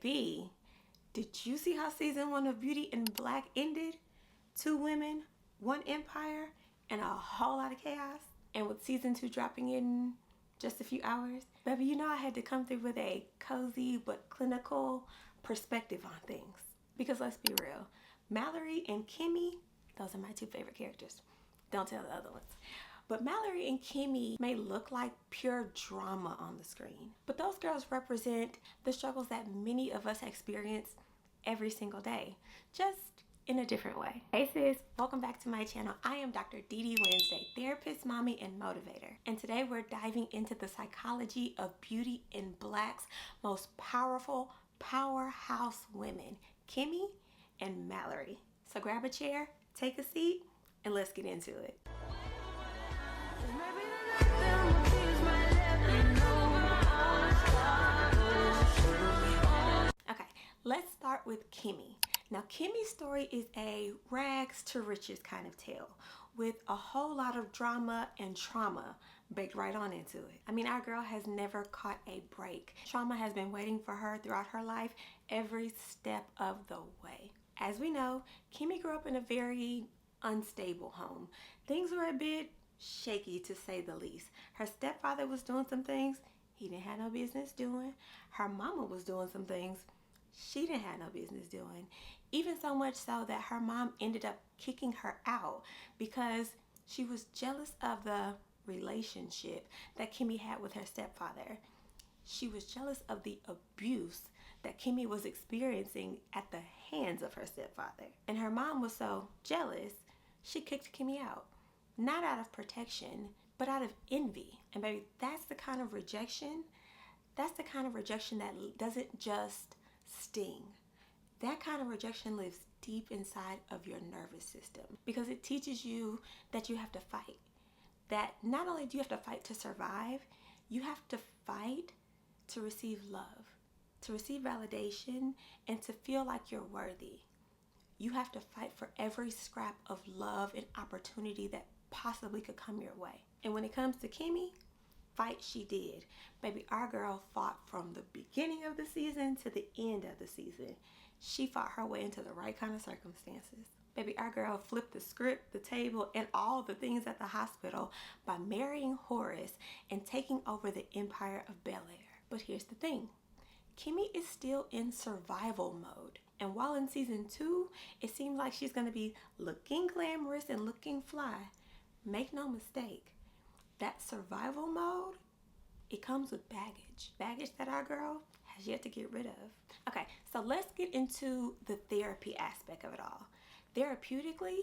Baby, did you see how season 1 of Beauty in Black ended? 2 women, 1 empire, and a whole lot of chaos. And with season 2 dropping in just a few hours, baby, you know I had to come through with a cozy but clinical perspective on things. Because let's be real, Mallory and Kimmie, those are my 2 favorite characters. Don't tell the other ones. But Mallory and Kimmie may look like pure drama on the screen, but those girls represent the struggles that many of us experience every single day, just in a different way. Hey sis, welcome back to my channel. I am Dr. Dee Wednesday, therapist, mommy, and motivator. And today we're diving into the psychology of Beauty in Black's most powerful powerhouse women, Kimmie and Mallory. So grab a chair, take a seat, and let's get into it. Okay, let's start with Kimmie. Now, Kimmie's story is a rags to riches kind of tale with a whole lot of drama and trauma baked right on into it. I mean, our girl has never caught a break. Trauma has been waiting for her throughout her life every step of the way. As we know, Kimmie grew up in a very unstable home. Things were a bit shaky, to say the least. Her stepfather was doing some things he didn't have no business doing. Her mama was doing some things she didn't have no business doing. Even so much so that her mom ended up kicking her out because she was jealous of the relationship that Kimmie had with her stepfather. She was jealous of the abuse that Kimmie was experiencing at the hands of her stepfather. And her mom was so jealous, she kicked Kimmie out. Not out of protection, but out of envy. And baby, that's the kind of rejection that doesn't just sting. That kind of rejection lives deep inside of your nervous system because it teaches you that you have to fight. That not only do you have to fight to survive, you have to fight to receive love, to receive validation, and to feel like you're worthy. You have to fight for every scrap of love and opportunity that possibly could come your way. And when it comes to Kimmie, fight she did. Baby, our girl fought from the beginning of the season to the end of the season. She fought her way into the right kind of circumstances. Baby, our girl flipped the script, the table, and all the things at the hospital by marrying Horace and taking over the empire of Bel Air. But here's the thing. Kimmie is still in survival mode. And while in season 2, it seems like she's going to be looking glamorous and looking fly, make no mistake, that survival mode, it comes with baggage. Baggage that our girl has yet to get rid of. Okay, so let's get into the therapy aspect of it all. Therapeutically,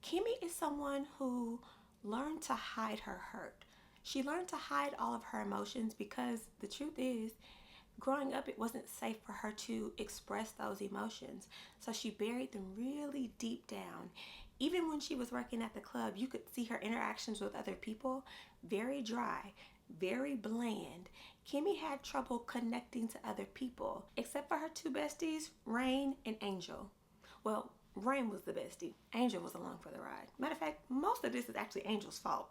Kimmie is someone who learned to hide her hurt. She learned to hide all of her emotions because the truth is, growing up, it wasn't safe for her to express those emotions. So she buried them really deep down. Even when she was working at the club, you could see her interactions with other people very dry, very bland. Kimmie had trouble connecting to other people, except for her 2 besties, Rain and Angel. Well, Rain was the bestie. Angel was along for the ride. Matter of fact, most of this is actually Angel's fault.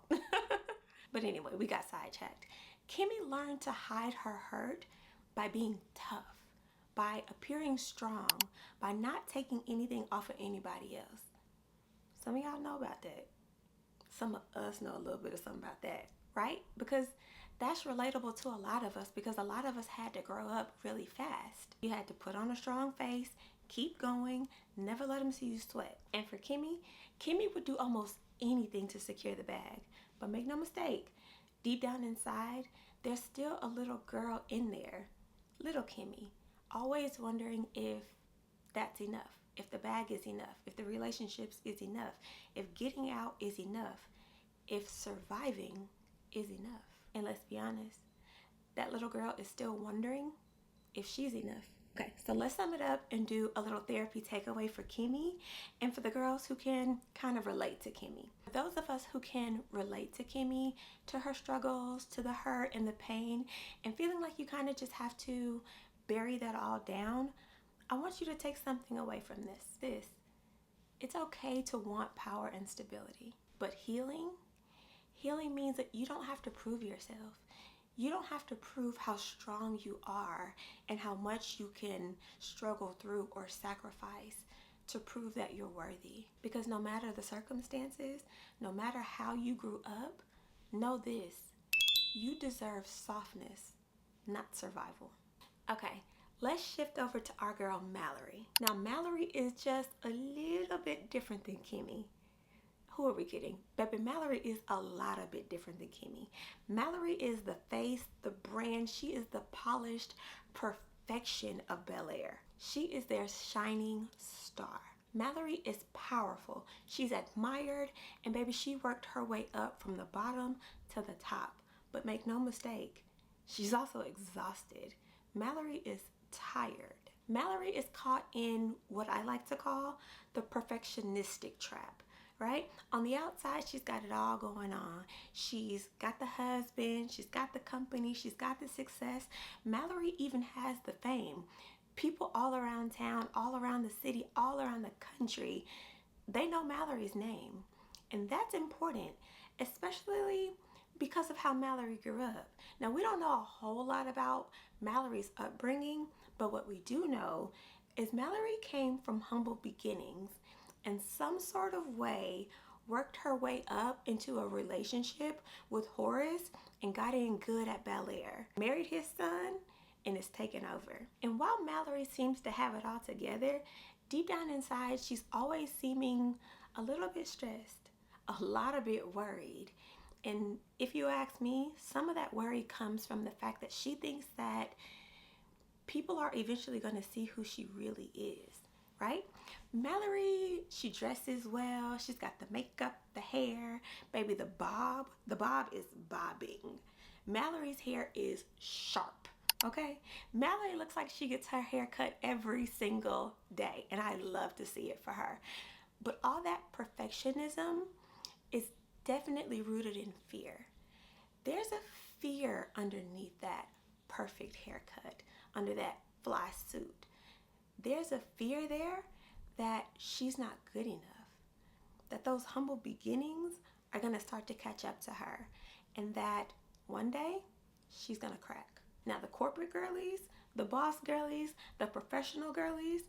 But anyway, we got sidetracked. Kimmie learned to hide her hurt by being tough, by appearing strong, by not taking anything off of anybody else. Some of y'all know about that. Some of us know a little bit of something about that, right? Because that's relatable to a lot of us because a lot of us had to grow up really fast. You had to put on a strong face, keep going, never let them see you sweat. And for Kimmie would do almost anything to secure the bag. But make no mistake, deep down inside, there's still a little girl in there, little Kimmie, always wondering if that's enough. If the bag is enough, if the relationships is enough, if getting out is enough, if surviving is enough. And let's be honest, that little girl is still wondering if she's enough. Okay, so let's sum it up and do a little therapy takeaway for Kimmie and for the girls who can kind of relate to Kimmie. For those of us who can relate to Kimmie, to her struggles, to the hurt and the pain, and feeling like you kind of just have to bury that all down, I want you to take something away from this. It's okay to want power and stability, but healing means that you don't have to prove yourself. You don't have to prove how strong you are and how much you can struggle through or sacrifice to prove that you're worthy. Because no matter the circumstances, no matter how you grew up, know this: you deserve softness, not survival. Okay, let's shift over to our girl Mallory. Now, Mallory is just a little bit different than Kimmy. Who are we kidding? Baby, Mallory is a lot a bit different than Kimmy. Mallory is the face, the brand. She is the polished perfection of Bel Air. She is their shining star. Mallory is powerful. She's admired, and baby, she worked her way up from the bottom to the top. But make no mistake, she's also exhausted. Mallory is tired. Mallory is caught in what I like to call the perfectionistic trap. Right? On the outside, she's got it all going on. She's got the husband, she's got the company, she's got the success. Mallory even has the fame. People all around town, all around the city, all around the country, they know Mallory's name. And that's important, especially because of how Mallory grew up. Now, we don't know a whole lot about Mallory's upbringing, but what we do know is Mallory came from humble beginnings, in some sort of way worked her way up into a relationship with Horace and got in good at Bel Air, married his son, and is taken over. And while Mallory seems to have it all together, deep down inside, she's always seeming a little bit stressed, a lot of bit worried. And if you ask me, some of that worry comes from the fact that she thinks that people are eventually going to see who she really is, right? Mallory, she dresses well. She's got the makeup, the hair. Baby, the bob is bobbing. Mallory's hair is sharp, okay? Mallory looks like she gets her hair cut every single day, and I love to see it for her. But all that perfectionism is definitely rooted in fear. There's a fear underneath that perfect haircut, under that fly suit. There's a fear there that she's not good enough, that those humble beginnings are going to start to catch up to her, and that one day she's going to crack. Now, the corporate girlies, the boss girlies, the professional girlies,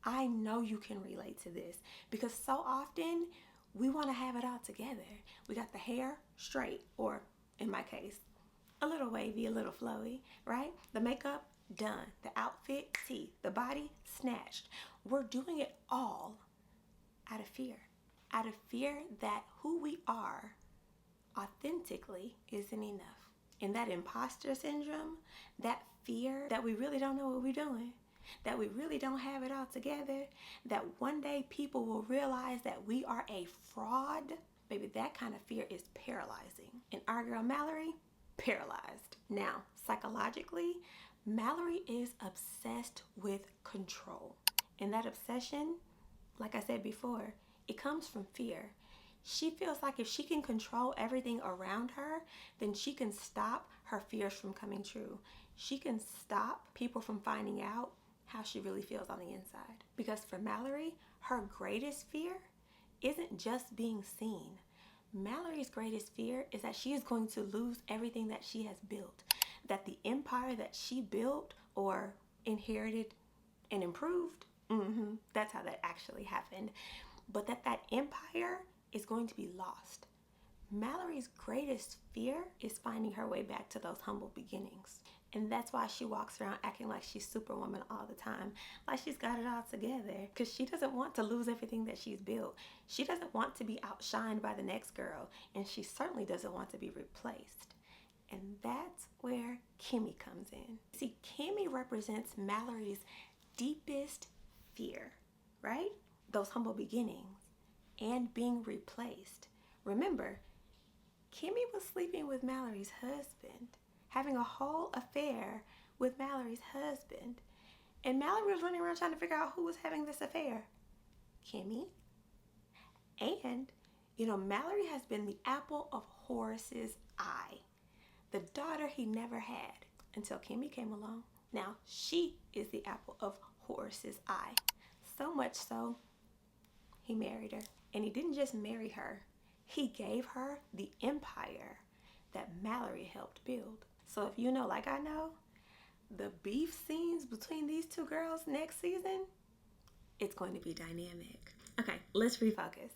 I know you can relate to this, because so often we want to have it all together. We got the hair straight, or in my case, a little wavy, a little flowy, right? The makeup done, the outfit tee, the body snatched. We're doing it all out of fear that who we are authentically isn't enough. And that imposter syndrome, that fear that we really don't know what we're doing, that we really don't have it all together, that one day people will realize that we are a fraud, baby, that kind of fear is paralyzing. And our girl Mallory, paralyzed. Now, psychologically, Mallory is obsessed with control. And that obsession, like I said before, it comes from fear. She feels like if she can control everything around her, then she can stop her fears from coming true. She can stop people from finding out how she really feels on the inside. Because for Mallory, her greatest fear isn't just being seen. Mallory's greatest fear is that she is going to lose everything that she has built. That the empire that she built or inherited and improved, that's how that actually happened. But that empire is going to be lost. Mallory's greatest fear is finding her way back to those humble beginnings. And that's why she walks around acting like she's Superwoman all the time, like she's got it all together, because she doesn't want to lose everything that she's built. She doesn't want to be outshined by the next girl, and she certainly doesn't want to be replaced. And that's where Kimmy comes in. See, Kimmy represents Mallory's deepest fear, right? Those humble beginnings and being replaced. Remember, Kimmy was sleeping with Mallory's husband, having a whole affair with Mallory's husband. And Mallory was running around trying to figure out who was having this affair. Kimmy. And, Mallory has been the apple of Horace's eye. The daughter he never had until Kimmy came along. Now, she is the apple of Horace's eye. So much so, he married her. And he didn't just marry her. He gave her the empire that Mallory helped build. So if you know, like I know, the beef scenes between these two girls next season, it's going to be dynamic. Okay, let's refocus.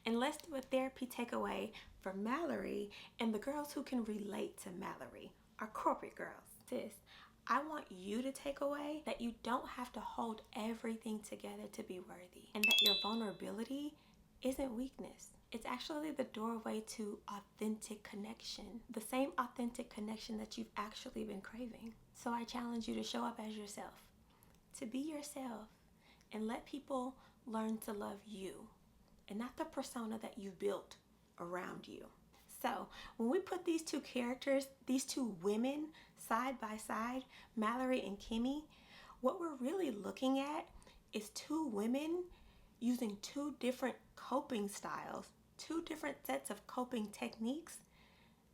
And let's do a therapy takeaway for Mallory and the girls who can relate to Mallory, our corporate girls. Sis, I want you to take away that you don't have to hold everything together to be worthy, and that your vulnerability isn't weakness. It's actually the doorway to authentic connection, the same authentic connection that you've actually been craving. So I challenge you to show up as yourself, to be yourself, and let people learn to love you and not the persona that you built around you. So when we put these two characters, these two women side by side, Mallory and Kimmie, what we're really looking at is two women using two different coping styles, two different sets of coping techniques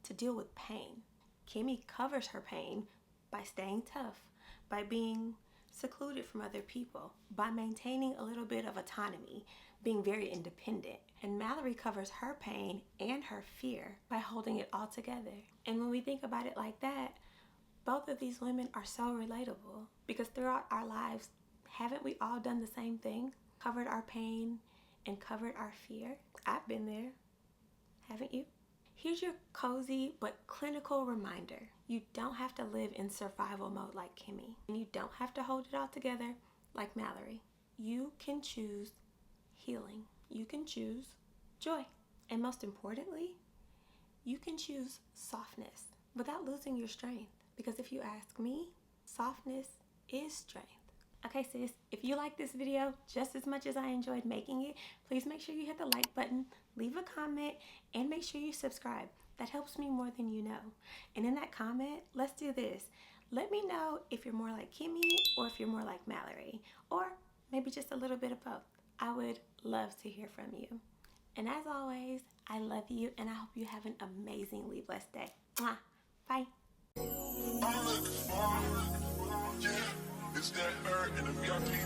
to deal with pain. Kimmie covers her pain by staying tough, by being secluded from other people, by maintaining a little bit of autonomy, being very independent. And Mallory covers her pain and her fear by holding it all together. And when we think about it like that, both of these women are so relatable, because throughout our lives, haven't we all done the same thing? Covered our pain and covered our fear? I've been there. Haven't you? Here's your cozy but clinical reminder. You don't have to live in survival mode like Kimmie. And you don't have to hold it all together like Mallory. You can choose healing. You can choose joy. And most importantly, you can choose softness without losing your strength. Because if you ask me, softness is strength. Okay, sis, if you like this video just as much as I enjoyed making it, please make sure you hit the like button, leave a comment, and make sure you subscribe. That helps me more than you know. And in that comment, let's do this. Let me know if you're more like Kimmie or if you're more like Mallory, or maybe just a little bit of both. I would love to hear from you. And as always, I love you, and I hope you have an amazingly blessed day. Mwah. Bye. I'm looking for, yeah, it's that in the VIP.